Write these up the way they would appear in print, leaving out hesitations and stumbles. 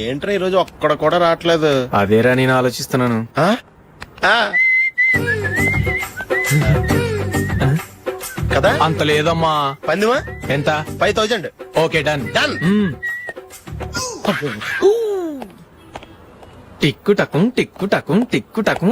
ఏంట్రా ఈరోజు ఒక్కడ కూడా రావట్లేదు. అదేరా నేను ఆలోచిస్తున్నాను. ఆ? ఆ. కదా అంత లేదమ్మా. పందిమా ఎంత? 5000. Okay done. డన్. టిక్కు టకుం టిక్కు టకుం టిక్కు టకుం.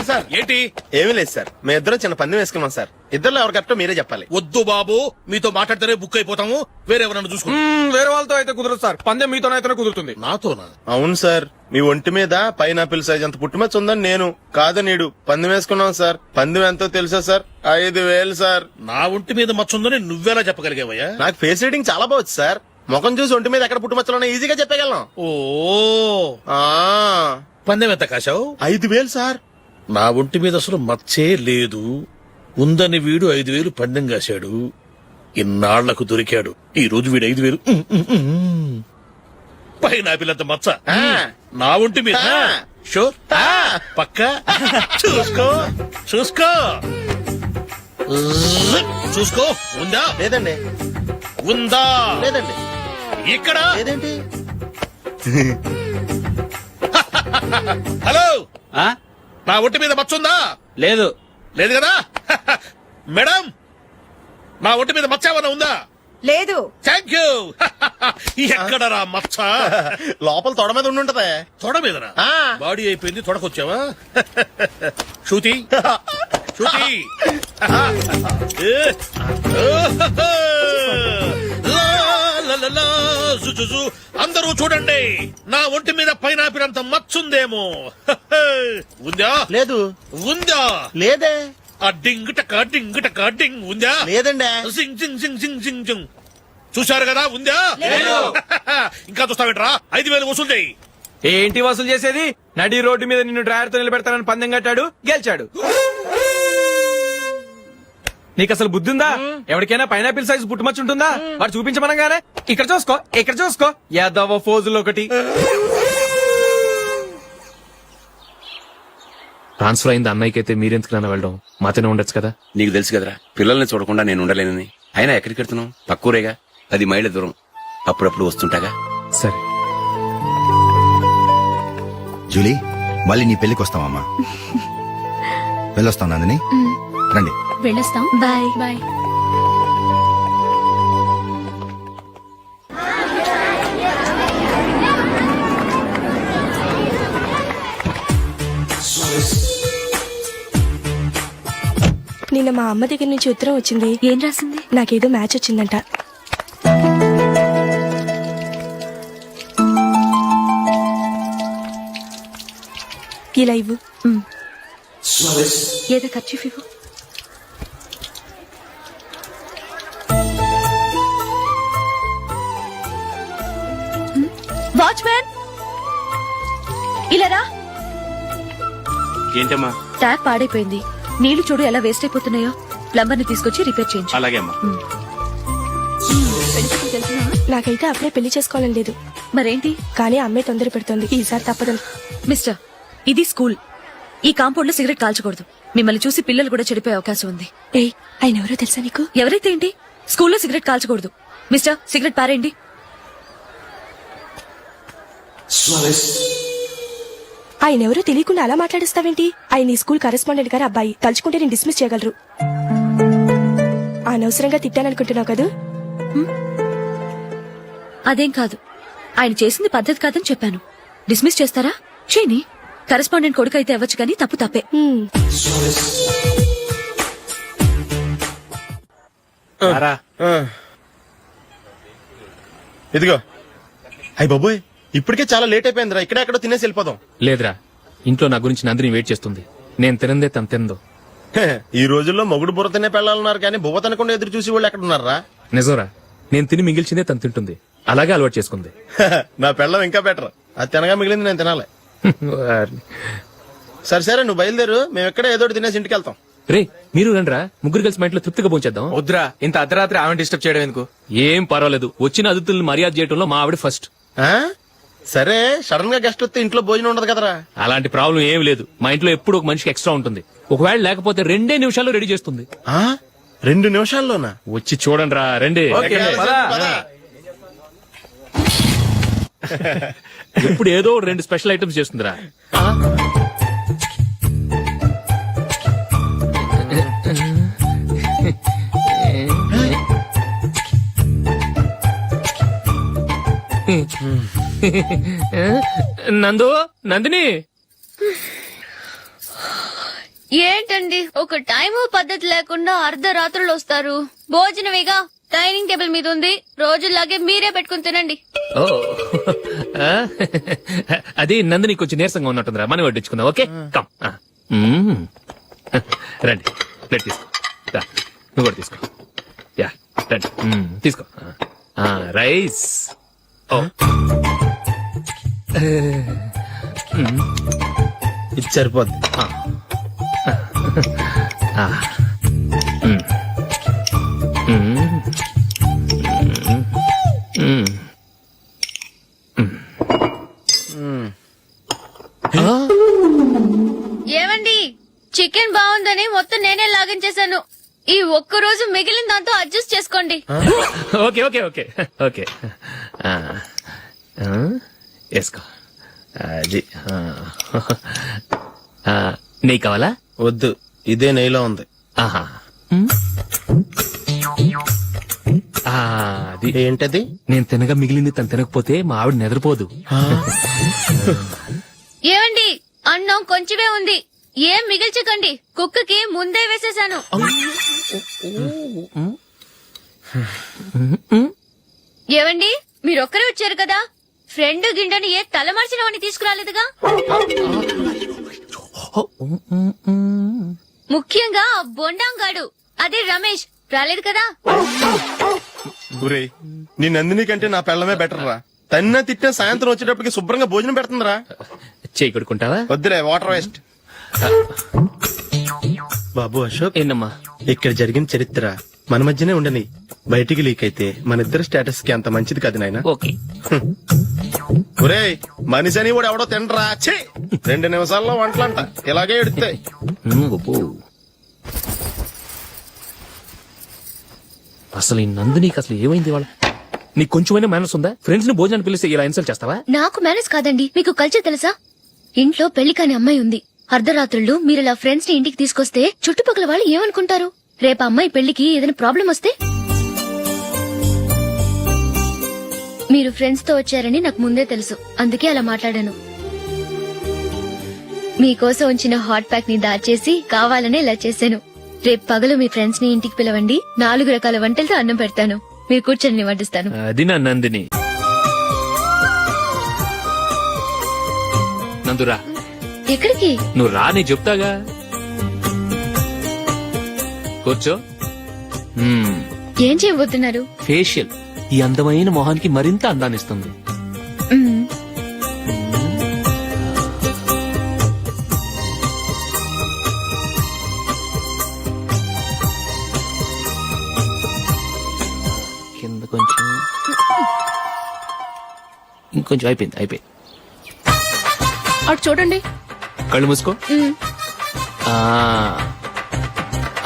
సార్ ఏంటి? ఏమీ లేదు సార్, మేము ఇద్దరం చిన్న పందెం వేసుకున్నాం సార్. ఇద్దరు ఎవరు కరెక్టో మీరే చెప్పాలి. వద్దు బాబు, మీతో మాట్లాడితేనే బుక్ అయిపోతాము. వేరెవరన్నా చూసుకో. వేరే వాళ్ళతో అయితే కుదరదు సార్, పందెం మీతోనైతేనే కుదురుతుంది. నాతోనా? అవును సార్, మీ ఒంటి మీద పైనాపిల్ సైజ్ అంత పుట్టుమచ్చ ఉందని నేను కాదు నీడు పందెం వేసుకున్నాం సార్. పందెం ఎంతో తెలుసా సార్? 5000 సార్. నా ఒంటి మీద మచ్చ ఉందని నువ్వెలా చెప్పగలిగావయ్యా? నాకు ఫేస్ రీడింగ్ చాలా బాగుంది సార్. ముఖం చూసి ఒంటి మీద ఎక్కడ పుట్టుమచ్చలో ఈజీగా చెప్పగలను. ఓ, ఆ పందెం ఎంత కాశావు? 5000 సార్. నా ఒంటి మీద అసలు మచ్చే లేదు. ఉందని వీడు 5000 పందెం కాశాడు. ఇన్నాళ్లకు దొరికాడు. ఈ రోజు వీడు 5000 పైన పిల్లంత మచ్చ ఆ. నా ఒంటి మీద. ఆ. షూర్ ఆ. పక్క చూసుకో చూసుకో చూసుకో. ఉందా? లేదండి. ఉందా? లేదండి. ఇక్కడ లేదేంటి? హలో, నా ఒంటి మీద మచ్చ ఉందా? లేదు. లేదు కదా? మేడం, నా ఒంటి మీద మచ్చ ఏమన్నా ఉందా? లేదు. Thank you. ఎక్కడరా మచ్చ? లోపల తొడ మీద ఉండుంటదే. తొడ మీదనా? ఆ. బాడీ అయిపోయింది, తొడకొచ్చావా? శృతి శృతి. అందరూ చూడండి, నా ఒంటి మీద పైనాపిల్ అంత మచ్చుందేమో. ఉందా? లేదు. ఉందా? లేదే. ఆ డింగ్ టక డింగ్ టక డింగ్ ఉందా? లేదండి. సింగ్ సింగ్ సింగ్ సింగ్ సింగ్ సింగ్. చూశారు కదా? ఉందా? ఇంకా చూస్తావేట్రా? 5000 వసూలు చేయి. ఏంటి వసూలు చేసేది? నడి రోడ్డు మీద నిన్ను డ్రైవర్ తో నిలబెడతానని పందెం కట్టాడు, గెలిచాడు. నీకు అసలు బుద్ధి ఉందా? ఎవరికైనా పైనాపిల్ సైజ్ పుట్టుమచ్చు ఉంటుందా? వాడు చూపించమనగానే ఇక్కడ చూసుకో, ఇక్కడ చూసుకో, యాదవ ఫోజులు ఒకటి. ట్రాన్స్ఫర్ అయింది అన్నయ్యకి అయితే మీరెందుకు నన్ను వెళ్ళడం? మాతోనే ఉండొచ్చు కదా. నీకు తెలుసు కదరా, పిల్లల్ని చూడకుండా నేను ఉండలేనని. అయినా ఎక్కడికి వెళ్తున్నావు? పక్కూరేగా, 10 మైళ్ళ దూరం. అప్పుడప్పుడు వస్తుంటాగా. సరే జూలీ, మళ్ళీ నీ పెళ్లికి వస్తామమ్మా. వెళ్ళొస్తాం నందిని, రండి. వెళ్ళొస్తాం. Bye bye. నిన్న మా అమ్మ దగ్గర నుంచి ఉత్తరం వచ్చింది. ఏం రాసింది? నాకేదో మ్యాచ్ వచ్చిందంట. ఇలా ఇవ్వు. ఏదో ఖర్చు ఇవ్వు. వాచ్మెన్, ఇలా రా. ఏంటమ్మా? ట్యాప్ పాడైపోయింది. నీళ్లు చూడు ఎలా వేస్ట్ అయిపోతున్నాయో. ప్లంబర్ ని తీసుకొచ్చి రిపేర్ చేయించు. అలాగే అమ్మా. నాకైతే అప్పుడే పెళ్లి చేసుకోవాలని లేదు. మరేంటి? కానీ అమ్మే తొందర పెడుతోంది. ఈసారి తప్పదు. మిస్టర్, ఇది స్కూల్. ఈ కాంపౌండ్ లో సిగరెట్ కాల్చకూడదు. మిమ్మల్ని చూసి పిల్లలు కూడా చెడిపోయే అవకాశం ఉంది. ఏయ్, ఆయన ఎవరో తెలుసా నీకు? ఎవరైతే ఏంటి? స్కూల్లో సిగరెట్ కాల్చకూడదు. మిస్టర్, సిగరెట్ పారేయండి. ఆయన ఎవరో తెలియకుండా అలా మాట్లాడిస్తావేంటి? ఆయన ఈ స్కూల్ కరెస్పాండెంట్ గారి అబ్బాయి. తలుచుకుంటే నేను డిస్మిస్ చేయగలరు. అనవసరంగా తిట్టాననుకుంటున్నావు కదా? అదేం కాదు. ఆయన చేసింది పద్ధతి కాదని చెప్పాను. డిస్మిస్ చేస్తారా? చేయని. కరెస్పాండెంట్ కొడుకు అయితే అవ్వచ్చు కానీ తప్పు తప్పే. ఇదిగో. అయ్య బాబోయ్, ఇప్పటికే చాలా లేట్ అయిపోయిందిరా. ఇక్కడ ఎక్కడో తినేసి వెళ్ళిపోదాం. లేదురా, ఇంట్లో నా గురించి నందిని వెయిట్ చేస్తుంది. నేను తినందే తను తిందో. ఈ రోజుల్లో మొగుడు బుర్ర తినే పెళ్ళాలన్నారు కానీ బువ్వ తినకుండా ఎదురు చూసి వాళ్ళు ఎక్కడ ఉన్నారా? నిజంరా, నేను తిని మిగిల్చిందే తను తింటుంది. అలాగే అలవాటు చేసుకుంది. నా పెళ్ళం ఇంకా బెటర్. అది తినగా మిగిలింది నేను తినాలి. సరే సరే, నువ్వు బయలుదేరు. మేము ఎక్కడ ఏదో తినేసి ఇంటికి వెళ్తాం. రే, మీరు రండిరా, ముగ్గురు కలిసి మా ఇంట్లో తృప్తిగా పోంచేద్దాం. వద్దురా, ఇంత అర్ధరాత్రి ఆమె డిస్టర్బ్ చేయడం ఎందుకు? ఏం పర్వాలేదు, వచ్చిన అతిథులను మర్యాద చేయడంలో మా ఆవిడ ఫస్ట్. సరే, సడన్ గా గెస్ట్ వస్తే ఇంట్లో భోజనం ఉండదు కదరా? అలాంటి ప్రాబ్లం ఏం లేదు. మా ఇంట్లో ఎప్పుడు ఒక మనిషికి ఎక్స్ట్రా ఉంటుంది. ఒకవేళ లేకపోతే 2 నిమిషాల్లో రెడీ చేస్తుంది. 2 నిమిషాల్లోనా? వచ్చి చూడండి రా, రండి. ఇప్పుడు ఏదో 2 స్పెషల్ ఐటమ్స్ చేస్తుందిరా. నందిని ఏంటండి ఒక టైము పద్ధతి లేకుండా అర్ధరాత్రులు వస్తారు. భోజనమేగా డైనింగ్ టేబుల్ మీద ఉంది. రోజుల్లాగే మీరే పెట్టుకుని తినండి. ఓ ఆ? అది నందిని కొంచెం నీరసంగా ఉన్నట్టుందిరా, మనం వడ్డించుకుందాం. Okay come. రండి ప్లేట్ తీసుకో. రా, నువ్వు కూడా తీసుకో. యా రండి. తీసుకో. రైస్. ఓ ఇది సరిపోద్ది. ఏమండి చికెన్ బాగుందని మొత్తం నేనే లాగించేశాను. ఈ ఒక్క రోజు మిగిలిన దాంతో అడ్జస్ట్ చేసుకోండి. Okay okay okay okay. వేసుకో. అది నెయ్యి కావాలా? వద్దు, ఇదే నెయ్యిలో ఉంది. ఆహా. అది ఏంటది? నేను తినగా మిగిలింది తను తినకపోతే మా ఆవిడ నిద్రపోదు. ఏమండి అన్నం కొంచెమే ఉంది, ఏం మిగిల్చకండి. కుక్కకి ముందే వేసేశాను. ఏవండి మీరొక్కరే వచ్చారు కదా, ఫ్రెండ్ గిండని ఏ తలమార్చిన వాడిని తీసుకురాలేదుగా. ముఖ్యంగా బొండాంగాడు అదే రమేష్ రాలేదు కదా. గురే, నీ నందిని కంటే నా పిల్లమే బెటర్ రా. తన్న తిట్టిన సాయంత్రం వచ్చేటప్పటికి శుభ్రంగా భోజనం పెడుతుందిరా. చేయి కొడుకుంటావా? వద్దులే, వాటర్ వేస్ట్. బాబు అశోక్, ఏంటమ్మా? ఇక్కడ జరిగిన చరిత్ర మన మధ్యనే ఉండని, బయటికి లీక్ అయితే మన ఇద్దరు స్టేటస్ కి అంత మంచిది కాదు నాయన. ఓకే. ఒరే, మనిషి అని కూడా ఎవడో తినరా. 2 నిమిషాల్లో వంటలంట ఇలాగే ఎడుతాయి. అసలు ఈ నందినికి అసలు ఏమైంది వాళ్ళ? నీకు కొంచెమైనా మేనర్స్ ఉందా? ఫ్రెండ్స్ ని భోజనాన్ని పిలిస్తే ఇలా ఇన్సల్ట్ చేస్తావా? నాకు మేనేజ్ కాదండి, మీకు కల్చర్ తెలుసా? ఇంట్లో పెళ్లి కాని అమ్మాయి ఉంది. అర్ధరాత్రుళ్ళు మీరు ఇలా ఫ్రెండ్స్ ని ఇంటికి తీసుకొస్తే చుట్టుపక్కల వాళ్ళు ఏమనుకుంటారు? రేపు అమ్మాయి పెళ్లికి ఏదైనా ప్రాబ్లం వస్తే? మీరు ఫ్రెండ్స్ తో వచ్చారని నాకు ముందే తెలుసు, అందుకే అలా మాట్లాడాను. మీకోసం ఉంచిన హాట్ ప్యాక్ ని దాచేసి కావాలనే ఇలా చేశాను. రేపు పగలు మీ ఫ్రెండ్స్ ని ఇంటికి పిలవండి, 4 రకాల వంటలతో అన్నం పెడతాను. మీరు కూర్చొని వడ్డిస్తాను. అది నా నందిని. నందురా, ఎక్కడికి? నువ్వు రా, నేను చెప్తాగా. కూర్చో. ఏం చేయబోతున్నారు? ఫేషియల్ ఈ అందమైన మొహానికి మరింత అందాన్నిస్తుంది. మ్మ్. కింద కొంచెం, ఇంకొంచెం. అయిపోయింది. అటు చూడండి. కళ్ళు మూసుకో. మ్మ్. ఆ,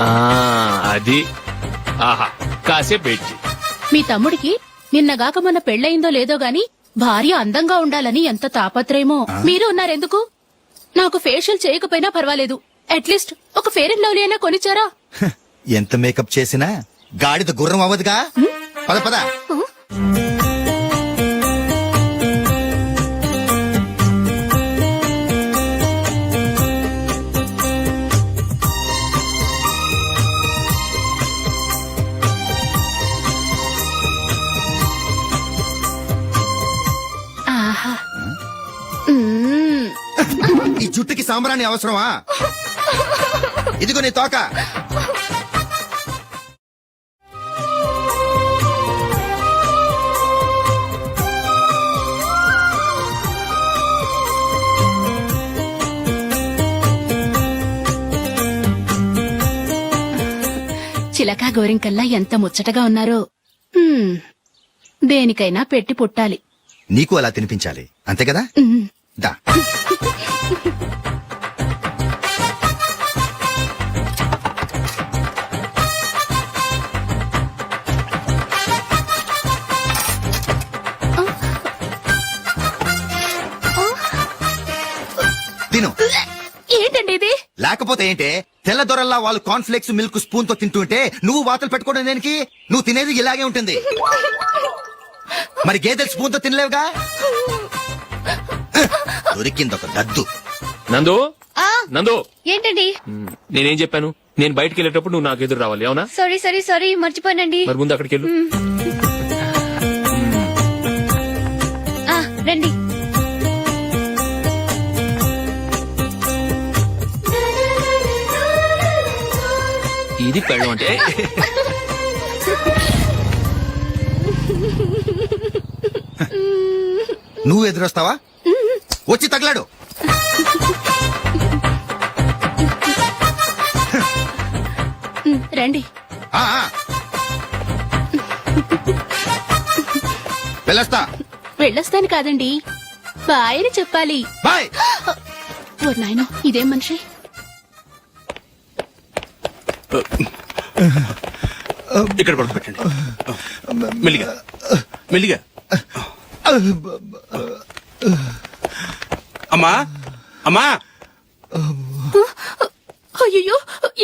ఆ, అది. ఆహా, కాసేపు వెయిట్ చెయ్. మీ తమ్ముడికి నిన్నగాక మొన్న పెళ్ళయిందో లేదో గాని భార్య అందంగా ఉండాలని ఎంత తాపత్రయమో. మీరు ఉన్నారెందుకు? నాకు ఫేషియల్ చేయకపోయినా పర్వాలేదు, అట్లీస్ట్ ఒక ఫేర్ అండ్ లవ్లీ అయినా కొనిచ్చారా? ఎంత మేకప్ చేసినా గాడిద గుర్రం అవ్వదుగా. పద పద. ఆహా, మ్మ్. ఈ జుట్టుకి సాంబ్రాణి అవసరమా? ఇదిగో నీ తోక. చిలకా గోరింకల్లా ఎంత ముచ్చటగా ఉన్నారో. దేనికైనా పెట్టి పుట్టాలి. నీకు అలా తినిపించాలి, అంతే కదా? దా. విను ఏంటండి ఇది? లేకపోతే ఏంటే తెల్ల దొరల్లా వాళ్ళు కాన్ఫ్లెక్స్ మిల్క్ స్పూన్ తో తింటుంటే నువ్వు వాతలు పెట్టుకోవడం దేనికి? నువ్వు తినేది ఇలాగే ఉంటుంది. మరి గేదెలు స్పూన్ తో తినలేవుగా. దొరికింది ఒక దద్దు. నందు ఆ నందు ఏంటండి? నేనేం చెప్పాను? నేను బయటికి వెళ్ళేటప్పుడు నువ్వు నాకు ఎదురు రావాలి, అవునా? సారీ మర్చిపోయానండి. మరి ముందు అక్కడికి వెళ్ళు. ఆ, రండి. ఇది పెళ్ళం అంటే నువ్వు ఎదురొస్తావా? వచ్చి తగలాడు. రండి. ఆ, ఆ. వెళ్ళొస్తా. వెళ్ళొస్తాను కాదండి, బాయ్ అని చెప్పాలి. బాయ్. ఓ నాయనో, ఇదేం మనిషి? ఇక్కడ పడుకోబెట్టండి. మెల్లిగా మెల్లిగా. అమ్మా అమ్మా, అయ్యో,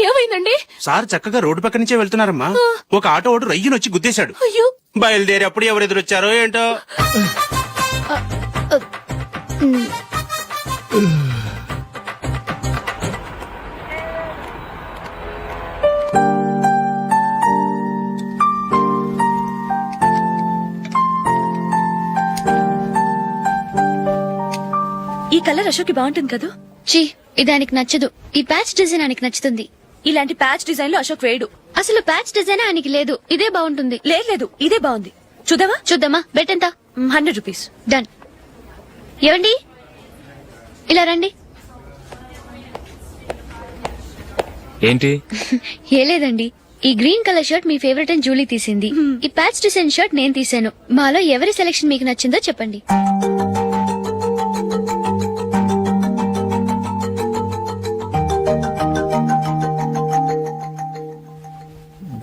ఏమైందండి? సార్ చక్కగా రోడ్డు పక్క నుంచే వెళ్తున్నారమ్మా. ఒక ఆటో ఓడు రయ్యనొచ్చి గుద్దేశాడు. అయ్యో. బయలుదేరి అప్పుడు ఎవరు ఎదురొచ్చారో ఏంటో. ఈ కలర్ అశోక్ బాగుంటుంది కదా. ఛీ, ఇది ఆయనకి నచ్చదు. ఈ ప్యాచ్ డిజైన్ ఆయనకి నచ్చుతుంది. ఇలాంటి ప్యాచ్ డిజైన్ లో అశోక్ వేయడు. అసలు ప్యాచ్ డిజైన్ ఆయనకి లేదు. ఇదే బాగుంటుంది. లేదు ఇదే బాగుంది. చూద్దామా? చూద్దామా? బెట్ ఎంత? 100 రూపీస్. డన్. ఏవండి, ఇలా రండి. ఏంటి? ఏ లేదండి, ఈ గ్రీన్ కలర్ షర్ట్ మీ ఫేవరెట్ అని జూలీ తీసింది. ఈ ప్యాచ్ డిజైన్ షర్ట్ నేను తీసాను. మాలో ఎవరి సెలెక్షన్ మీకు నచ్చిందో చెప్పండి.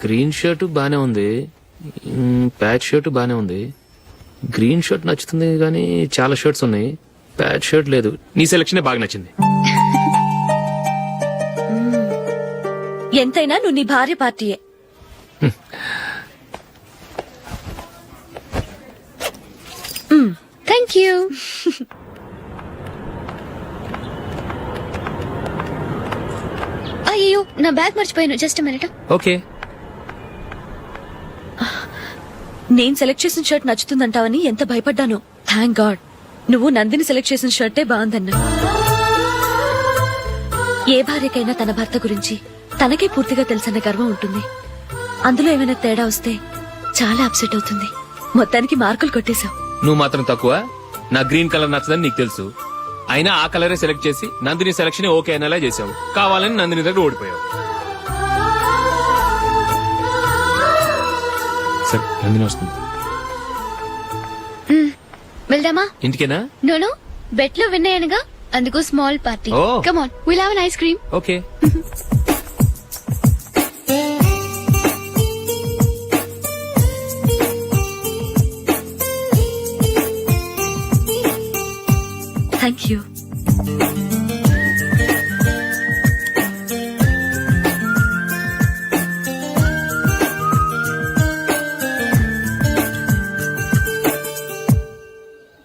గ్రీన్ షర్ట్ బానే ఉంది, ప్యాచ్ షర్ట్ బానే ఉంది. గ్రీన్ షర్ట్ నచ్చుతుంది కానీ చాలా షర్ట్స్ ఉన్నాయి, ప్యాచ్ షర్ట్ లేదు. నీ సెలెక్షనే బాగా నచ్చింది. ఎంతైనా నువ్వు నీ భార్య పార్టీయే. Thank you. అయ్యో, నా బ్యాగ్ మర్చిపోయాను. Just minute. ఓకే. నేను సెలెక్ట్ చేసిన షర్ట్ నచ్చుతుందంటావని ఎంత భయపడ్డాను. థ్యాంక్ గాడ్ నువ్వు నందిని సెలెక్ట్ చేసిన షర్టే బాగుందన్నా. ఏ భార్యకైనా తన భర్త గురించి తనకే పూర్తిగా తెలుసన్న గర్వం ఉంటుంది. అందులో ఏమైనా తేడా వస్తే చాలా అప్సెట్ అవుతుంది. మొత్తానికి మార్కులు కొట్టేశావు. నువ్వు మాత్రం తక్కువ. నా గ్రీన్ కలర్ నచ్చదని నీకు తెలుసు, అయినా ఆ కలరే సెలెక్ట్ చేసి నందిని సెలెక్షన్ ఓకే అనేలా చేసావు. కావాలని నందిని దగ్గర ఓడిపోయావు. సరే, నందిని వస్తుంది. వెళ్దామా? ఇంటికేనా? నోను, బెట్ లో విన్నాయనగా, అందుకు small party. Oh. Come on, will have an ice cream. Okay. Thank you.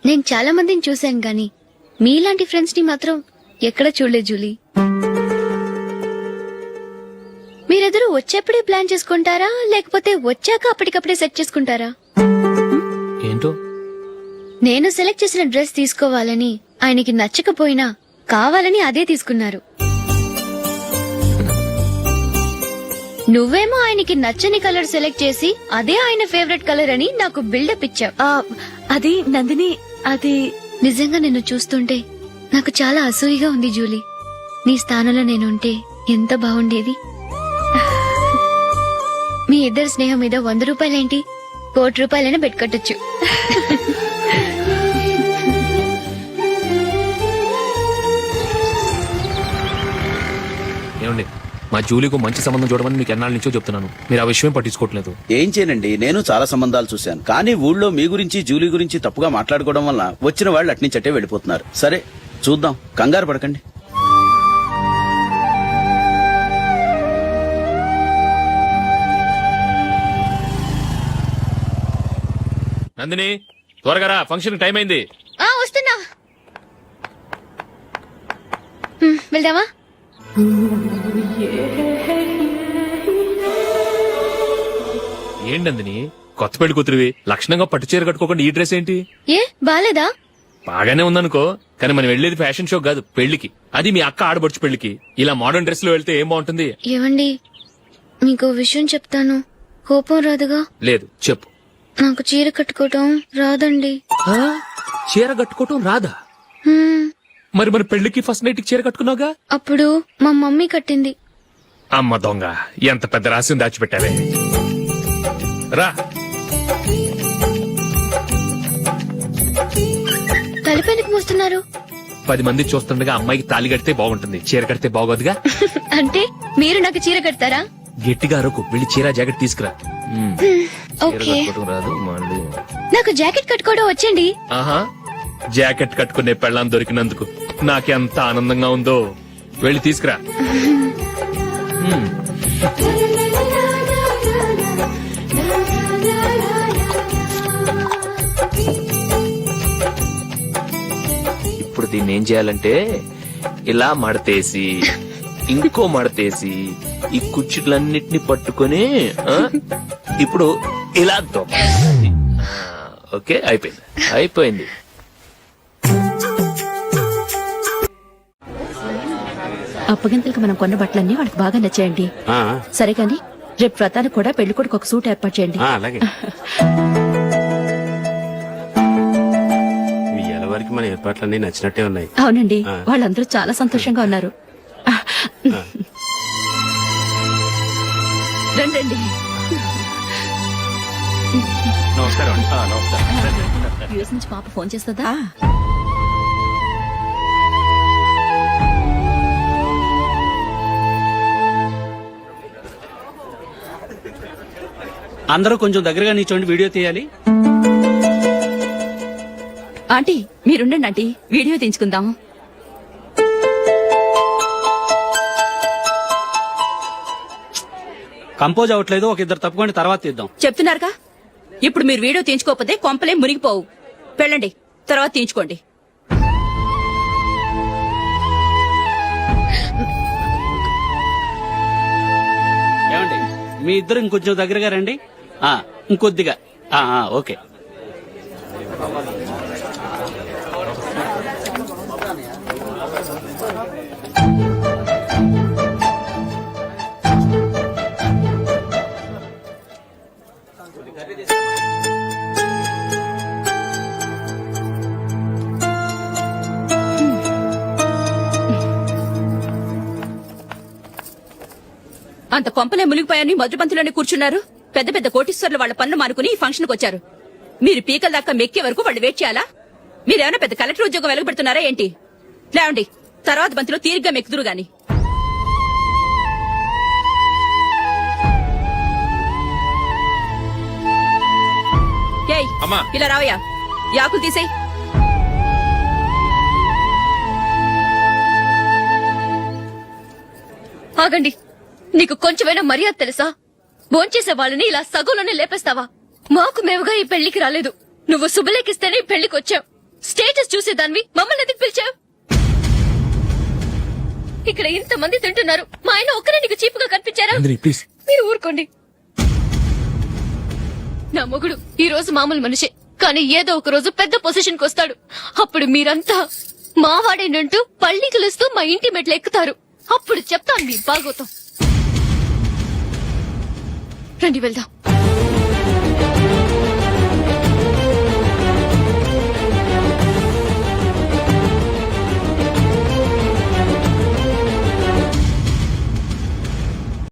నేను చాలా మందిని చూశాను గాని మీలాంటి ఫ్రెండ్స్ ని మాత్రం ఎక్కడ చూడలేదు జూలీ. మీరెదరూ వచ్చేప్పుడే ప్లాన్ చేసుకుంటారా, లేకపోతే వచ్చాక అప్పటికప్పుడే సెట్ చేసుకుంటారా? ఏంటో? నేను సెలెక్ట్ చేసిన డ్రెస్ తీసుకోవాలని ఆయనకి నచ్చకపోయినా కావాలని అదే తీసుకున్నారు. నువ్వేమో ఆయనకి నచ్చని కలర్ సెలెక్ట్ చేసి అదే ఆయన ఫేవరెట్ కలర్ అని నాకు బిల్డప్ ఇచ్చావు. అది నందిని, అది నిజంగా నిన్ను చూస్తుంటే నాకు చాలా అసూయగా ఉంది జూలీ. నీ స్థానంలో నేనుంటే ఎంత బాగుండేది. మీ ఇద్దరు స్నేహం మీద 100 రూపాయలేంటి, 1 కోటి రూపాయలైనా పెట్టుకట్టొచ్చు. ఏమండి, మా జూలీకు మంచి సంబంధం చూడమని మీకు ఎన్నాళ్ళ నుంచో చెప్తున్నాను, మీరు ఆ విషయం పట్టించుకోవట్లేదు. ఏం చేయనండి, నేను చాలా సంబంధాలు చూశాను. కానీ ఊళ్ళో మీ గురించి జూలీ గురించి తప్పుగా మాట్లాడుకోవడం వల్ల వచ్చిన వాళ్ళు అట్నుంచట్టే వెళ్ళిపోతున్నారు. సరే చూద్దాం, కంగారు పడకండి. నందిని త్వరగా రా, ఫంక్షన్ టైం అయింది. వస్తున్నా. వెళ్దామా? ఏంటి నందిని, కొత్త పెళ్లి కూతురివి లక్షణంగా పట్టు చీర కట్టుకోకుండా ఈ డ్రెస్ ఏంటి? ఏ బాలేదా? బాగానే ఉందనుకో, కానీ మనం వెళ్లేది ఫ్యాషన్ షో కాదు, పెళ్లికి. అది మీ అక్క ఆడబడుచు పెళ్లికి. ఇలా మోడర్న్ డ్రెస్ లో వెళ్తే ఏం బాగుంటుంది? ఏవండి, మీకు విషయం చెప్తాను, కోపం రాదుగా? లేదు, చెప్పు. నాకు చీర కట్టుకోవటం రాదండి. చీర కట్టుకోవటం రాదా? హ్మ్, మరి మన పెళ్లికి ఫస్ట్ నైట్ చీర కట్టుకున్నావుగా? అప్పుడు మా మమ్మీ కట్టింది. అమ్మ దొంగ, ఎంత పెద్ద రహస్యం దాచిపెట్టావే. రా. తలపెందుకు మోస్తున్నారు? 10 మంది చూస్తుండగా అమ్మాయికి తాళి కడితే బాగుంటుంది, చీర కడితే బాగోదుగా. అంటే మీరు నాకు చీర కడతారా? గట్టిగా అరకు, వెళ్ళి చీర జాకెట్ తీసుకురా. చీర ఓకే. కట్టుకోవటం రాదు మళ్ళీ. నాకు జాకెట్ కట్టుకోవడం వచ్చండి. ఆహా, జాకెట్ కట్టుకునే పెళ్ళాం దొరికినందుకు నాకెంత ఆనందంగా ఉందో. వెళ్ళి తీసుకురా. ఇప్పుడు దీన్ని ఏం చేయాలంటే ఇలా మడతేసి ఇంకో మడతేసి ఈ కుర్చీలన్నిటిని పట్టుకొని ఇప్పుడు ఇలా దొక్కాలి. ఓకే, అయిపోయింది అయిపోయింది. అప్పగింతలకు మనం కొన్న బట్టలన్నీ వాళ్ళకి బాగా నచ్చాయండి. సరే కానీ రేపు వ్రతానికి కూడా పెళ్లి కొడుకు ఒక సూట్ ఏర్పాటు చేయండి. అలాగే. మీ ఎలవారికి మన ఏర్పాట్లన్నీ నచ్చినట్టే ఉన్నాయి. అవునండి, వాళ్ళందరూ చాలా సంతోషంగా ఉన్నారు. రండి. నమస్కారం. యూఎస్ నుంచి పాప ఫోన్ చేస్తుందా? అందరూ కొంచెం దగ్గరగా నిల్చోండి, వీడియో తీయాలి. ఆంటీ మీరుండండి ఆంటీ, వీడియో తీయించుకుందాం. కంపోజ్ అవ్వట్లేదు, ఒక ఇద్దరు తప్పుకొని తర్వాత తీద్దాం. చెప్తున్నారుగా, ఇప్పుడు మీరు వీడియో తీయించుకోకపోతే కొంపలే మునిగిపోవు. వెళ్ళండి, తర్వాత తీయించుకోండి. ఏమండి, మీ ఇద్దరు ఇంకొంచెం దగ్గరగా రండి. ఇంకొద్దిగా. ఓకే. అంత కొంపలే మునిగిపోయాని మొదటి పంతులోనే కూర్చున్నారు. పెద్ద పెద్ద కోటీశ్వర్లు వాళ్ళ పన్ను మానుకుని ఈ ఫంక్షన్ కు వచ్చారు. మీరు పీకల దాకా మెక్కే వరకు వాళ్ళు వెయిట్ చేయాలా? మీరేమైనా పెద్ద కలెక్టర్ ఉద్యోగం వెలగబెడుతున్నారా ఏంటి? లేవండి, తర్వాత బంతిలో తీరిగ్గా మెక్కుదురు గాని. ఏయ్, ఇలా రావయ్యా, యాకులు తీసేయ్. ఆగండి, నీకు కొంచెమైనా మర్యాద తెలుసా? భోంచేసే వాళ్ళని ఇలా సగంలోనే లేపేస్తావా? మాకు మేముగా ఈ పెళ్లికి రాలేదు, నువ్వు శుభలేఖిస్తేనే ఈ పెళ్లికి వచ్చావు. స్టేటస్ చూసేదాన్ని మమ్మల్ని ఎందుకు పిలిచావు? ఇక్కడ ఇంతమంది తింటున్నారు, మా ఆయన ఒక్కరే నీకు చీపుగా కనిపించారా? మీరు ఊరుకోండి. నా మొగుడు ఈ రోజు మామూలు మనిషే, కానీ ఏదో ఒక రోజు పెద్ద పొజిషన్ కు వస్తాడు. అప్పుడు మీరంతా మావాడేనంటూ పళ్ళి కలుస్తూ మా ఇంటి మెట్లు ఎక్కుతారు. అప్పుడు చెప్తాను మీ బాగోతం. రండి వెళ్దాం.